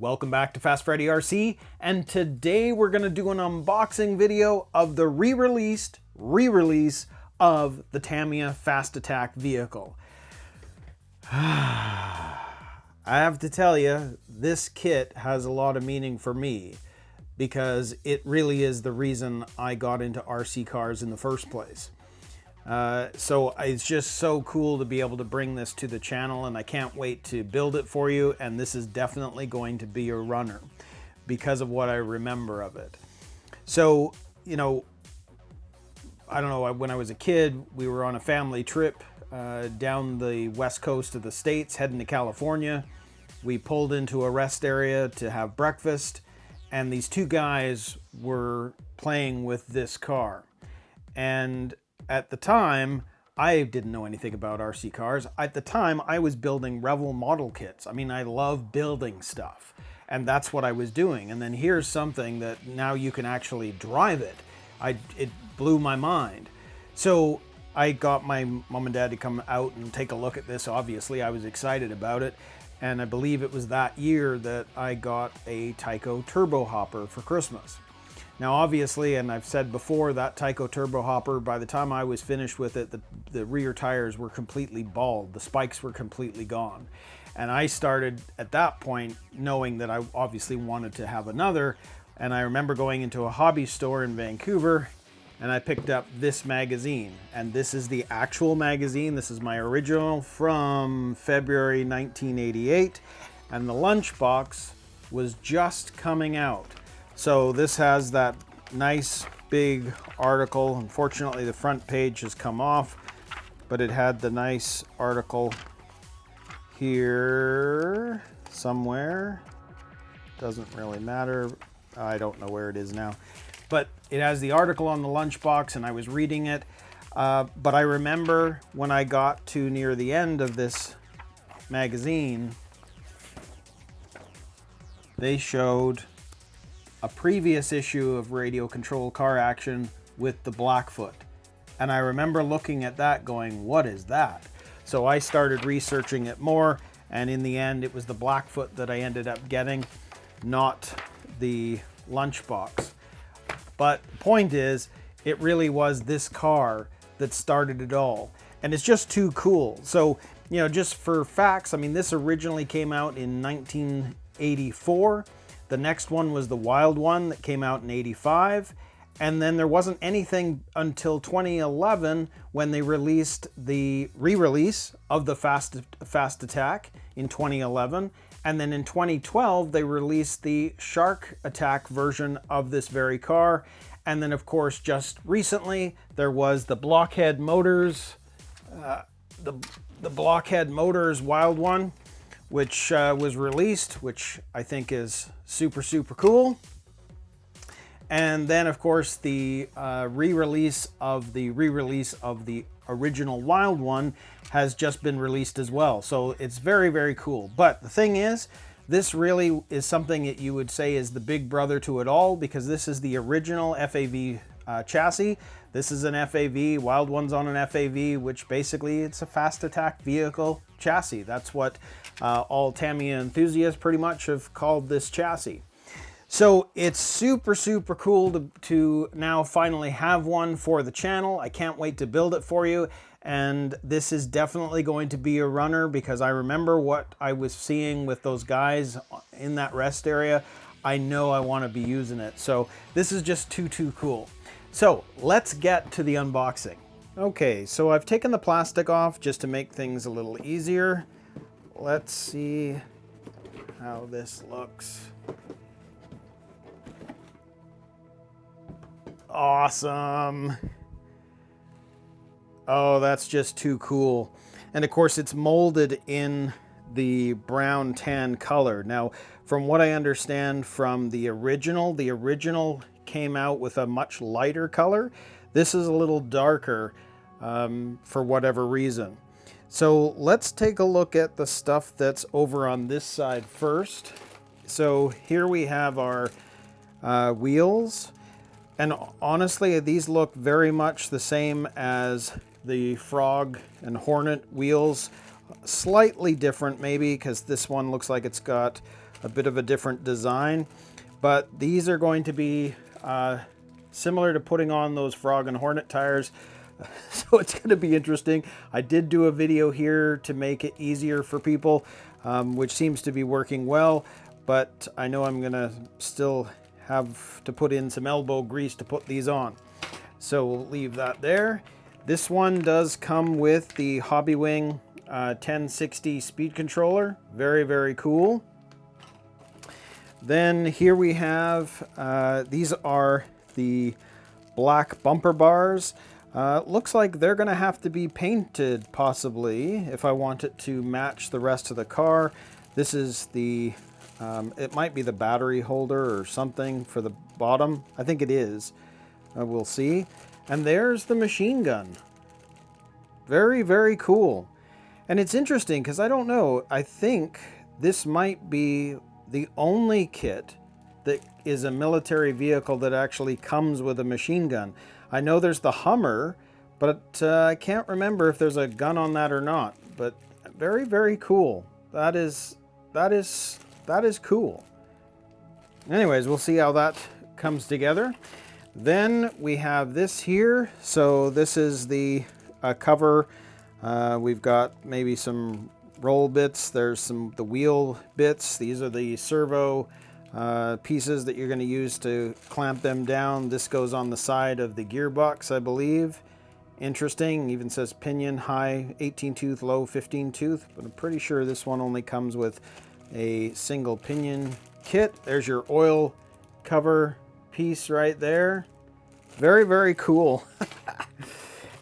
Welcome back to FastFreddyRC, and today we're going to do an unboxing video of the re-release of the Tamiya Fast Attack Vehicle. I have to tell you, this kit has a lot of meaning for me because it really is the reason I got into RC cars in the first place. So it's just so cool to be able to bring this to the channel, and I can't wait to build it for you. And this is definitely going to be a runner because of what I remember of it. So, you know, I don't know, when I was a kid, we were on a family trip down the west coast of the States, heading to California. We pulled into a rest area to have breakfast, and these two guys were playing with this car. And at the time, I didn't know anything about RC cars. At the time, I was building Revel model kits. I mean, I love building stuff, and that's what I was doing. And then here's something that now you can actually drive it. It blew my mind. So I got my mom and dad to come out and take a look at this. Obviously, I was excited about it. And I believe it was that year that I got a Tyco turbo hopper for Christmas. Now, obviously, and I've said before, that Tyco turbo hopper, by the time I was finished with it, the rear tires were completely bald. The spikes were completely gone. And I started at that point knowing that I obviously wanted to have another. And I remember going into a hobby store in Vancouver, and I picked up this magazine. And this is the actual magazine. This is my original from February 1988. And the lunchbox was just coming out. So this has that nice big article. Unfortunately, the front page has come off, but it had the nice article here somewhere. Doesn't really matter. I don't know where it is now, but it has the article on the lunchbox, and I was reading it. But I remember when I got to near the end of this magazine, they showed a previous issue of Radio Control Car Action with the Blackfoot. And I remember looking at that going, what is that? So I started researching it more, and in the end, it was the Blackfoot that I ended up getting, not the lunchbox. But the point is, it really was this car that started it all. And it's just too cool. So, you know, just for facts, I mean, this originally came out in 1984. The next one was the Wild One that came out in '85. And then there wasn't anything until 2011 when they released the re-release of the Fast Attack in 2011. And then in 2012, they released the Shark Attack version of this very car. And then, of course, just recently, there was the Blockhead Motors, the Blockhead Motors Wild One, which was released, which I think is super, super cool. And then, of course, the re-release of the original Wild One has just been released as well. So it's very, very cool. But the thing is, this really is something that you would say is the big brother to it all, because this is the original FAV chassis. This is an FAV, Wild One's on an FAV, which basically it's a Fast Attack Vehicle chassis. That's what all Tamiya enthusiasts pretty much have called this chassis. So it's super, super cool to now finally have one for the channel. I can't wait to build it for you. And this is definitely going to be a runner, because I remember what I was seeing with those guys in that rest area. I know I want to be using it. So this is just too cool. So let's get to the unboxing. Okay, so I've taken the plastic off just to make things a little easier. Let's see how this looks. Awesome. Oh, that's just too cool. And of course, it's molded in the brown tan color. Now, from what I understand from the original came out with a much lighter color. This is a little darker for whatever reason. So let's take a look at the stuff that's over on this side first. So here we have our wheels. And honestly, these look very much the same as the Frog and Hornet wheels. Slightly different maybe, because this one looks like it's got a bit of a different design. But these are going to be similar to putting on those Frog and Hornet tires. So it's going to be interesting. I did do a video here to make it easier for people, which seems to be working well, but I know I'm going to still have to put in some elbow grease to put these on. So we'll leave that there. This one does come with the Hobbywing 1060 speed controller. Very, very cool. Then here we have, these are the black bumper bars. Looks like they're going to have to be painted possibly if I want it to match the rest of the car. This is the, it might be the battery holder or something for the bottom. I think it is. We'll see. And there's the machine gun. Very, very cool. And it's interesting because I don't know, I think this might be the only kit that is a military vehicle that actually comes with a machine gun. I know there's the Hummer, but I can't remember if there's a gun on that or not. But very, very cool. That is cool. Anyways, we'll see how that comes together. Then we have this here. So this is the cover. We've got maybe some roll bits. There's the wheel bits. These are the servo pieces that you're going to use to clamp them down. This goes on the side of the gearbox, I believe. Interesting. Even says pinion high 18 tooth, low 15 tooth, but I'm pretty sure this one only comes with a single pinion kit. There's your oil cover piece right there. Very, very cool.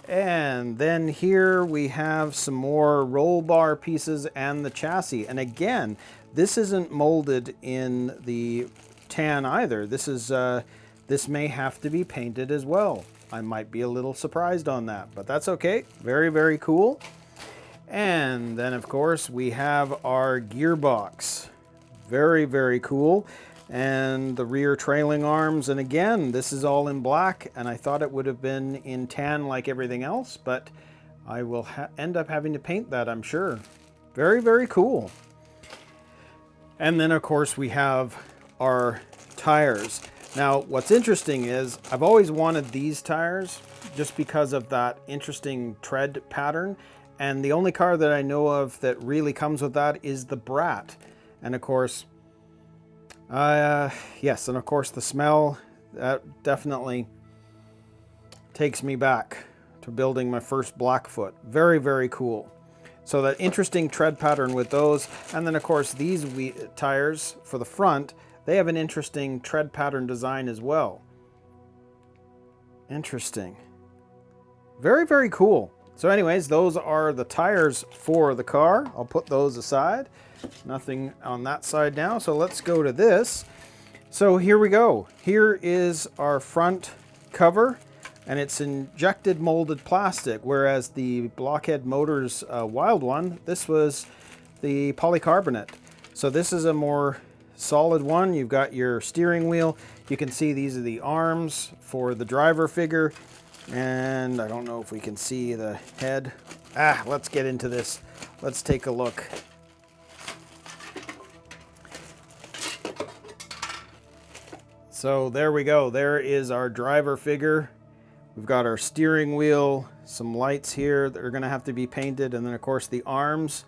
And then here we have some more roll bar pieces and the chassis. And again, this isn't molded in the tan either. This is this may have to be painted as well. I might be a little surprised on that, but that's okay. Very, very cool. And then of course we have our gearbox. Very, very cool. And the rear trailing arms. And again, this is all in black, and I thought it would have been in tan like everything else, but I will end up having to paint that, I'm sure. Very, very cool. And then of course we have our tires. Now what's interesting is I've always wanted these tires just because of that interesting tread pattern, and the only car that I know of that really comes with that is the Brat. And of course, yes, and of course the smell, that definitely takes me back to building my first Blackfoot. Very, very cool. So that interesting tread pattern with those. And then of course these tires for the front, they have an interesting tread pattern design as well. Interesting. Very, very cool. So anyways, those are the tires for the car. I'll put those aside. Nothing on that side now, so let's go to this. So here we go. Here is our front cover, and it's injected molded plastic, whereas the Blockhead Motors Wild one, this was the polycarbonate. So this is a more solid one. You've got your steering wheel. You can see these are the arms for the driver figure, and I don't know if we can see the head. Let's get into this. Let's take a look. So there we go. There is our driver figure. We've got our steering wheel, some lights here that are going to have to be painted, and then of course the arms.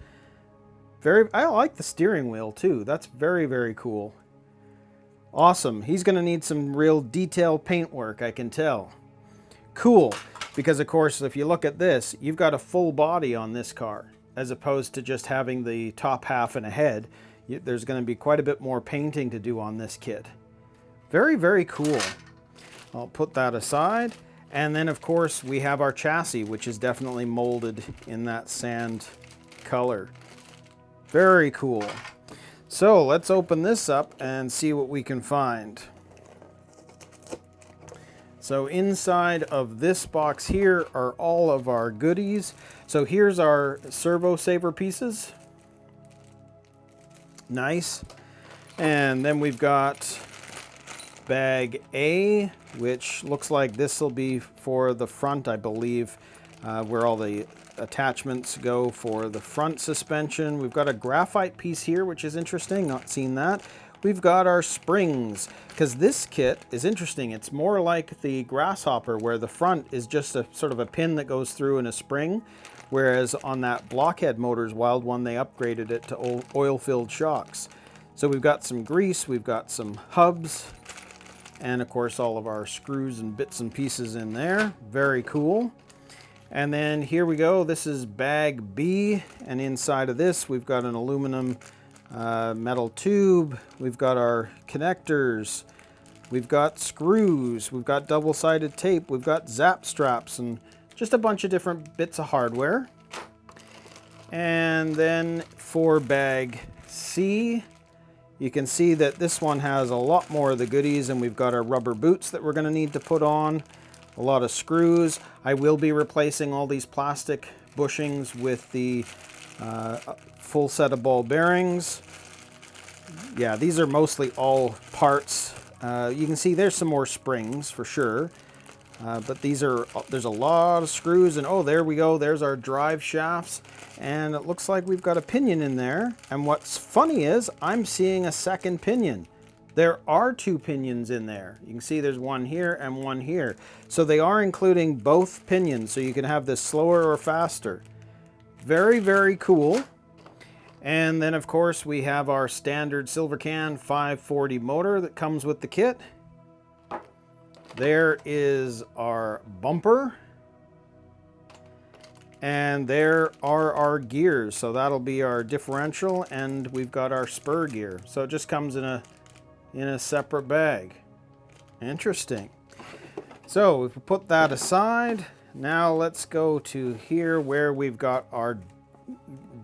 I like the steering wheel too. That's very, very cool. Awesome. He's going to need some real detailed paint work, I can tell. Cool, because of course if you look at this, you've got a full body on this car as opposed to just having the top half and a head. There's going to be quite a bit more painting to do on this kit. Very, very cool. I'll put that aside. And then of course we have our chassis, which is definitely molded in that sand color. Very cool. So let's open this up and see what we can find. So inside of this box here are all of our goodies. So here's our servo saver pieces. Nice. And then we've got bag A, which looks like this will be for the front, I believe. where all the attachments go for the front suspension. We've got a graphite piece here, which is interesting, not seen that. We've got our springs, because this kit is interesting. It's more like the Grasshopper, where the front is just a sort of a pin that goes through in a spring, whereas on that Blockhead Motors Wild One, they upgraded it to oil-filled shocks. So we've got some grease, we've got some hubs, and of course all of our screws and bits and pieces in there. Very cool. And then here we go. This is bag B, and inside of this we've got an aluminum metal tube. We've got our connectors. We've got screws. We've got double-sided tape. We've got zap straps and just a bunch of different bits of hardware. And then for bag C, you can see that this one has a lot more of the goodies, and we've got our rubber boots that we're going to need to put on. A lot of screws. I will be replacing all these plastic bushings with the full set of ball bearings. Yeah, these are mostly all parts. You can see there's some more springs for sure. But there's a lot of screws, and oh, there we go. There's our drive shafts, and it looks like we've got a pinion in there. And what's funny is I'm seeing a second pinion. There are two pinions in there. You can see there's one here and one here. So they are including both pinions, so you can have this slower or faster. Very, very cool. And then of course we have our standard Silvercan 540 motor that comes with the kit. There is our bumper. And there are our gears. So that'll be our differential, and we've got our spur gear. So it just comes in a separate bag. Interesting. So if we put that aside, now let's go to here where we've got our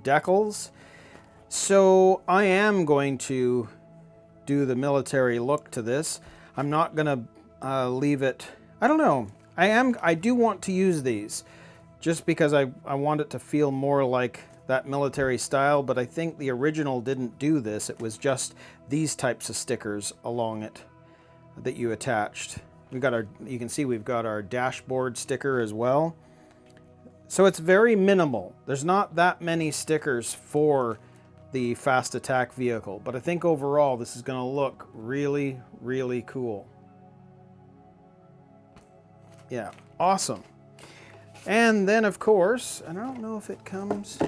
decals. So I am going to do the military look to this. I'm not going to leave it, I don't know. I do want to use these just because I want it to feel more like that military style, but I think the original didn't do this. It was just these types of stickers along it that you attached. We've got you can see we've got our dashboard sticker as well. So it's very minimal. There's not that many stickers for the Fast Attack vehicle, but I think overall this is going to look really, really cool. Yeah, awesome. And then of course, and I don't know if it comes,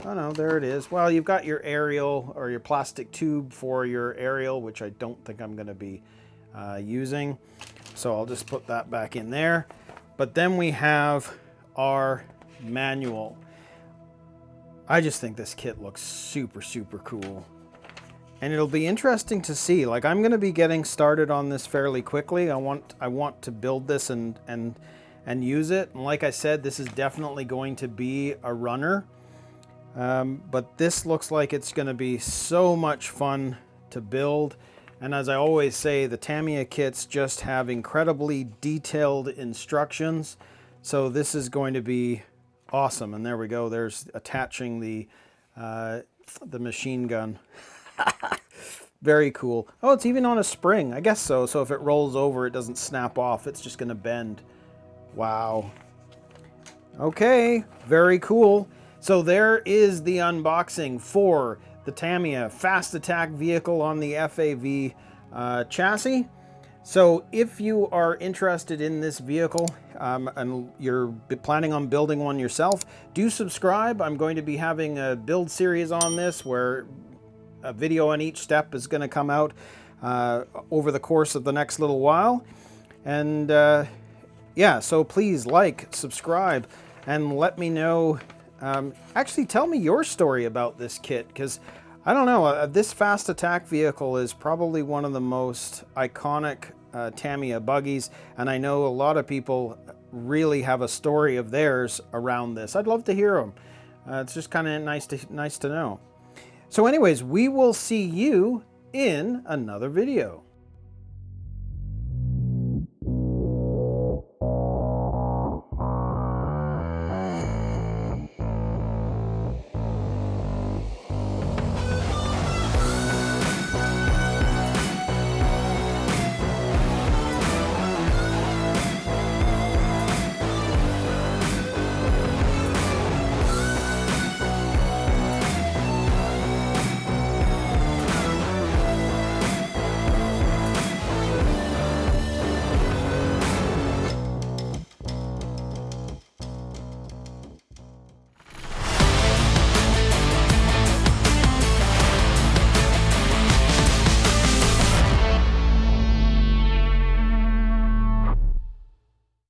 oh no, there it is. Well, you've got your aerial or your plastic tube for your aerial, which I don't think I'm going to be using. So I'll just put that back in there. But then we have our manual. I just think this kit looks super, super cool. And it'll be interesting to see. Like, I'm going to be getting started on this fairly quickly. I want to build this and use it. And like I said, this is definitely going to be a runner. But this looks like it's going to be so much fun to build. And as I always say, the Tamiya kits just have incredibly detailed instructions. So this is going to be awesome. And there we go. There's attaching the machine gun. Very cool. Oh, it's even on a spring. I guess so. So if it rolls over, it doesn't snap off. It's just going to bend. Wow. Okay. Very cool. So there is the unboxing for the Tamiya Fast Attack vehicle on the FAV chassis. So if you are interested in this vehicle and you're planning on building one yourself, do subscribe. I'm going to be having a build series on this where a video on each step is going to come out over the course of the next little while. And yeah, so please like, subscribe, and let me know. Actually, tell me your story about this kit, because I don't know, this Fast Attack vehicle is probably one of the most iconic Tamiya buggies, and I know a lot of people really have a story of theirs around this. I'd love to hear them. It's just kind of nice to know. So anyways, we will see you in another video.